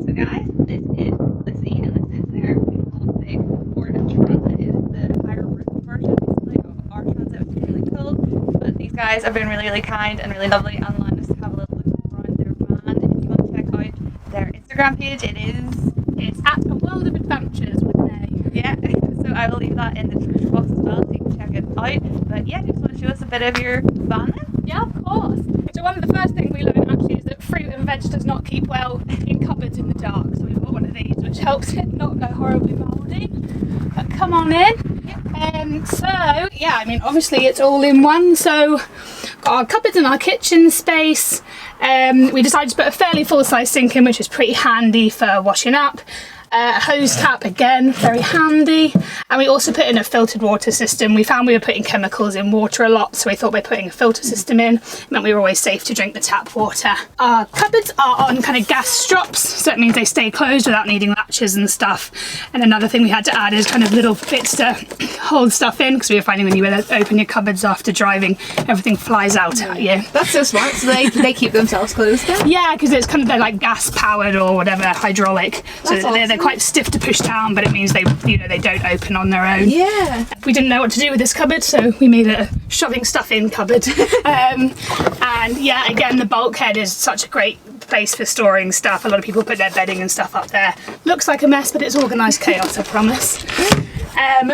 So guys, this is Lizzie, and this is their beautiful big Ford Transit. It is the higher roof version basically of our Transit, which is really cool. But these guys have been really kind and really lovely and allowed us to have a little look around their van. If you want to check out their Instagram page, it's at A World of Adventures with an A. Yeah, so I will leave that in the description box as well so you can check it out. But yeah, just want to show us a bit of your van then? Yeah, of course. So one of the first things we learned actually is that fruit and veg does not keep well in cupboards in the dark. So we've got one of these which helps it not go horribly mouldy. But come on in. So yeah, I mean obviously it's all in one. So got our cupboards and our kitchen space. We decided to put a fairly full-size sink in, which is pretty handy for washing up. A hose tap, again, very handy. And we also put in a filtered water system. We found we were putting chemicals in water a lot, so we thought by putting a filter system in meant we were always safe to drink the tap water. Our cupboards are on kind of gas strops, so that means they stay closed without needing latches and stuff. And another thing we had to add is kind of little bits to hold stuff in, because we were finding when you open your cupboards after driving, everything flies out at you. That's so smart. So they keep themselves closed then? Yeah, because it's kind of, they're like gas powered or whatever, hydraulic. So they're quite stiff to push down, but it means they don't open on their own. Yeah. We didn't know what to do with this cupboard, so we made a shoving stuff in cupboard. And yeah, again, the bulkhead is such a great place for storing stuff. A lot of people put their bedding and stuff up there. Looks like a mess, but it's organised chaos, I promise.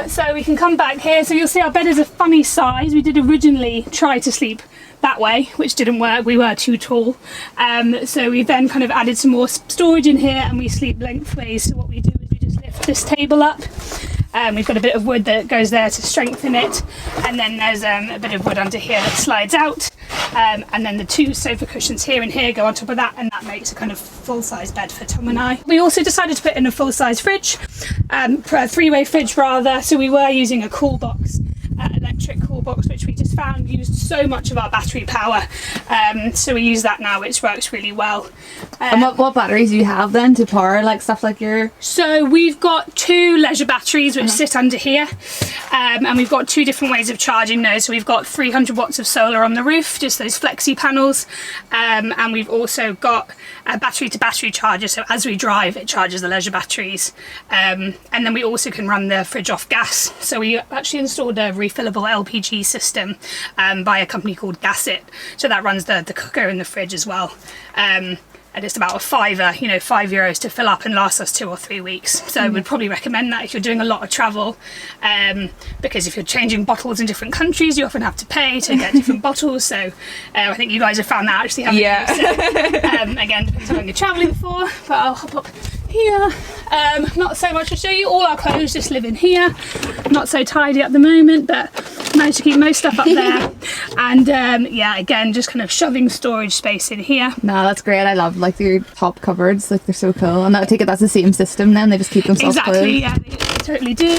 So we can come back here. So you'll see our bed is a funny size. We did originally try to sleep that way, which didn't work. We were too tall. So we then kind of added some more storage in here, and we sleep lengthways. So what we do is we just lift this table up. We've got a bit of wood that goes there to strengthen it, and then there's a bit of wood under here that slides out, and then the two sofa cushions here and here go on top of that, and that makes a kind of full-size bed for Tom and I. We also decided to put in a full-size fridge, a three-way fridge rather, so we were using a cool box. Electric cool box, which we just found used so much of our battery power, so we use that now, which works really well. And what batteries do you have then to power like stuff like your... So we've got two leisure batteries which sit under here, and we've got two different ways of charging those. So we've got 300 watts of solar on the roof, just those flexi panels, and we've also got a battery to battery charger, so as we drive it charges the leisure batteries, and then we also can run the fridge off gas. So we actually installed a refillable LPG system by a company called Gassit, so that runs the cooker in the fridge as well. And it's about a fiver, €5 to fill up and lasts us 2 or 3 weeks. So we'd probably recommend that if you're doing a lot of travel, because if you're changing bottles in different countries, you often have to pay to get different bottles. So I think you guys have found that actually, haven't you? So, again, depends on what you're travelling for, but I'll hop up here. Not so much to show you. All our clothes just live in here. Not so tidy at the moment, but managed to keep most stuff up there. And yeah, again, just kind of shoving storage space in here. No, that's great. I love like your top cupboards, like they're so cool. And I take it that's the same system then, they just keep themselves closed. Exactly, yeah, they totally do.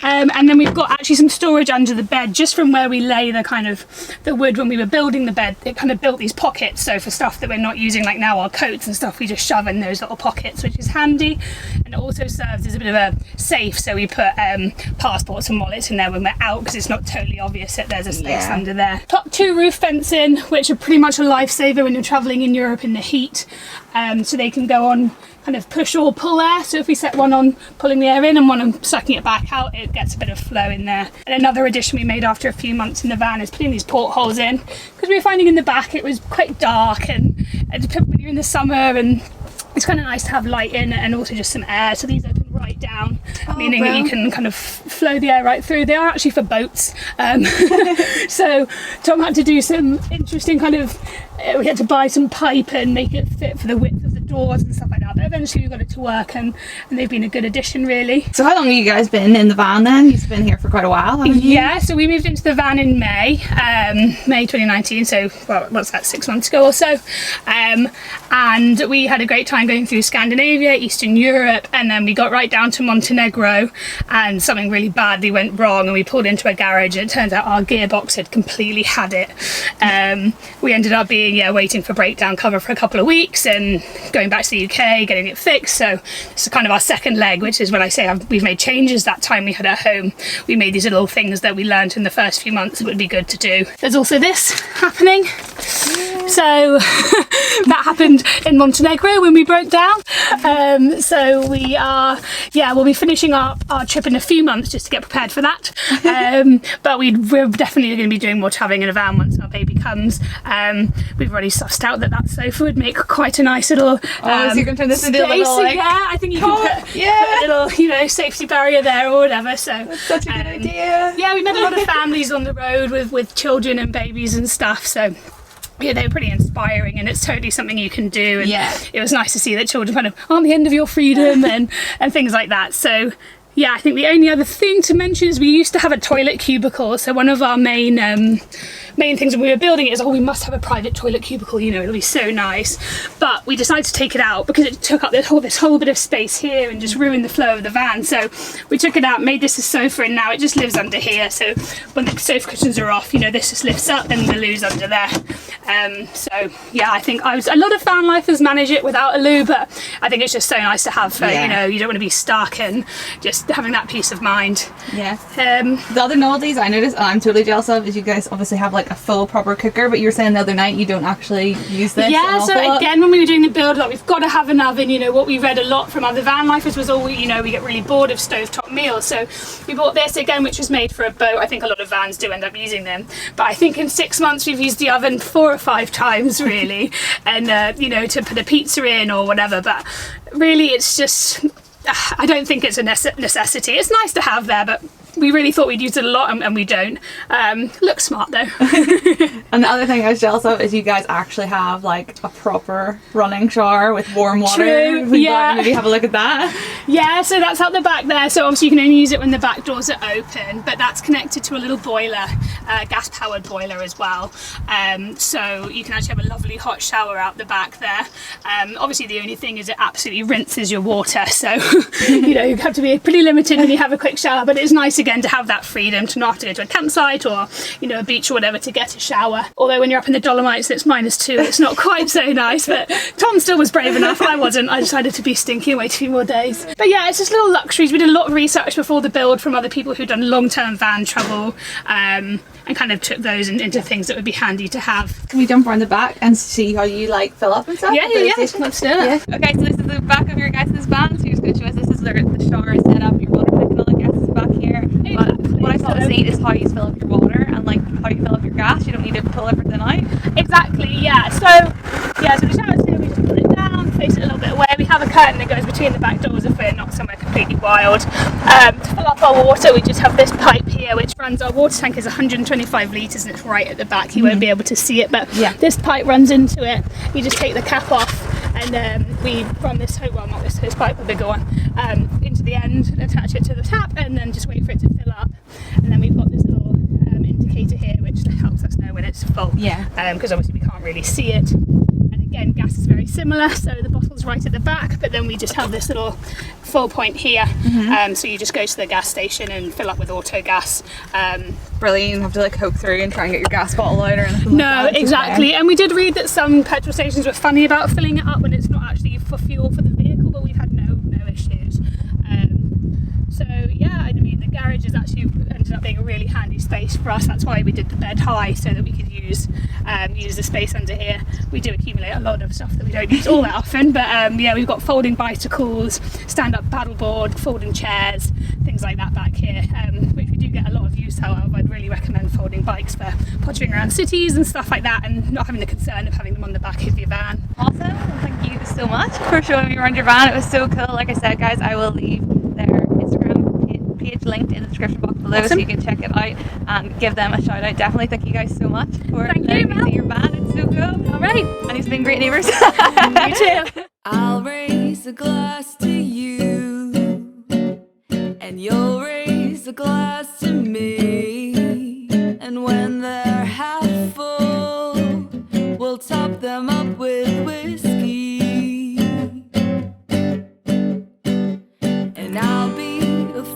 And then we've got actually some storage under the bed, just from where we lay the wood when we were building the bed. It kind of built these pockets, so for stuff that we're not using, like now our coats and stuff, we just shove in those little pockets, which is handy. And it also serves as a bit of a safe, so we put passports and wallets in there when we're out, because it's not totally obvious that there's a space under there. Top 2 roof fencing, which are pretty much a lifesaver when you're travelling in Europe in the heat. So they can go on kind of push or pull air, so if we set one on pulling the air in and one on sucking it back out, it gets a bit of flow in there. And another addition we made after a few months in the van is putting these portholes in, because we were finding in the back it was quite dark, and when you're in the summer, and it's kind of nice to have light in and also just some air. So these open right down, meaning that you can kind of flow the air right through. They are actually for boats. So Tom had to do some interesting we had to buy some pipe and make it fit for the width of the doors and stuff like that. But eventually we got it to work, and they've been a good addition, really. So how long have you guys been in the van then? You've been here for quite a while, haven't you? Yeah, so we moved into the van in May 2019, so what's that, 6 months ago or so. And we had a great time going through Scandinavia, Eastern Europe, and then we got right down to Montenegro, and something really badly went wrong, and we pulled into a garage, and it turns out our gearbox had completely had it. We ended up waiting for breakdown cover for a couple of weeks, and going back to the UK, getting it fixed. So it's kind of our second leg, which is when I say we've made changes. That time we had at home, we made these little things that we learned in the first few months that would be good to do. There's also this happening. So that happened in Montenegro when we broke down. So we'll be finishing our trip in a few months just to get prepared for that. But we're definitely going to be doing more travelling in a van once our baby comes. We've already sussed out that sofa would make quite a nice little so you can turn this into a little, like, yeah, I think you can put a little, safety barrier there or whatever. So that's such a good idea. Yeah, we met a lot of families on the road with children and babies and stuff. So yeah, they were pretty inspiring, and it's totally something you can do. And it was nice to see that children kind of on the end of your freedom and things like that. So yeah, I think the only other thing to mention is we used to have a toilet cubicle. So one of our main things when we were building it is, we must have a private toilet cubicle, it'll be so nice. But we decided to take it out because it took up this whole bit of space here and just ruined the flow of the van. So we took it out, made this a sofa, and now it just lives under here. So when the sofa cushions are off, this just lifts up and the loo's under there. So yeah, I think a lot of van lifers manage it without a loo, but I think it's just so nice to have, you don't want to be stuck, and just having that peace of mind. Yeah. The other novelties I noticed, I'm totally jealous of, is you guys obviously have like a full proper cooker, but you were saying the other night you don't actually use this. Yeah, so again, when we were doing the build, we've got to have an oven. What we read a lot from other van lifers was we get really bored of stovetop meals. So we bought this again, which was made for a boat. I think a lot of vans do end up using them. But I think in 6 months we've used the oven 4 or 5 times really, and to put a pizza in or whatever. But really, it's just, I don't think it's a necessity. It's nice to have there, but we really thought we'd use it a lot, and we don't. Looks smart though. And the other thing I was jealous of is you guys actually have like a proper running shower with warm water. True, We'd like maybe have a look at that. Yeah, so that's out the back there. So obviously you can only use it when the back doors are open, but that's connected to a little boiler, gas-powered boiler as well. So you can actually have a lovely hot shower out the back there. Obviously the only thing is it absolutely rinses your water, so you have to be pretty limited when you have a quick shower, but it's nice again to have that freedom to not have to go to a campsite or a beach or whatever to get a shower. Although when you're up in the Dolomites it's -2, it's not quite so nice, but Tom still was brave enough. I wasn't. I decided to be stinky and wait a few more days. But yeah, it's just little luxuries. We did a lot of research before the build from other people who'd done long-term van travel, and kind of took those into things that would be handy to have. Can we jump around the back and see how you like fill up and stuff? Yeah. Let's do it. Yeah. Okay, so this is the back of your guys' van. So you're just going to show us this is the shower set up, your water tank and all that gas is back here. But what I thought was neat is how you fill up your water and like how you fill up your gas. You don't need to pull everything out. Exactly, yeah. So the shower's here, we just pull it down, face it a little bit away. We have a curtain that goes between the back doors if we're not somewhere completely wild. To fill up our water, we just have this pipe here which runs, our water tank is 125 litres and it's right at the back. You won't be able to see it, but this pipe runs into it. You just take the cap off and we run this hose, well not this hose pipe, a bigger one, into the end, attach it to the tap and then just wait for it to fill up. And then we've got this little indicator here which helps us know when it's full, because obviously we can't really see it. And again, gas is very similar, so the bottle's right at the back, but then we just have this little full point here, so you just go to the gas station and fill up with auto gas. Brilliant. You don't have to like hook through and try and get your gas bottle out or anything. No, like that. exactly. And we did read that some petrol stations were funny about filling it up when it's not actually for fuel for the vehicle, but we've had no issues. So yeah, I mean the garage has actually ended up being a really handy space for us. That's why we did the bed high, so that we could use the space under here. We do accumulate a lot of stuff that we don't use all that often, but we've got folding bicycles, stand-up paddleboard, folding chairs, things like that back here, which we do get a lot of use out of. I'd really recommend folding bikes for pottering around cities and stuff like that, and not having the concern of having them on the back of your van. Awesome. Well, thank you so much for showing me around your van. It was so cool. Like I said, guys, I will leave their Instagram page linked in the description box below, so you can check it out and give them a shout out. Definitely thank you guys so much for letting me see your van. It's so cool. Alright, and you've been great neighbours. You too. I'll raise a glass to you, and you'll raise a glass to me, and when they're half full, we'll top them up with whiskey, and I'll be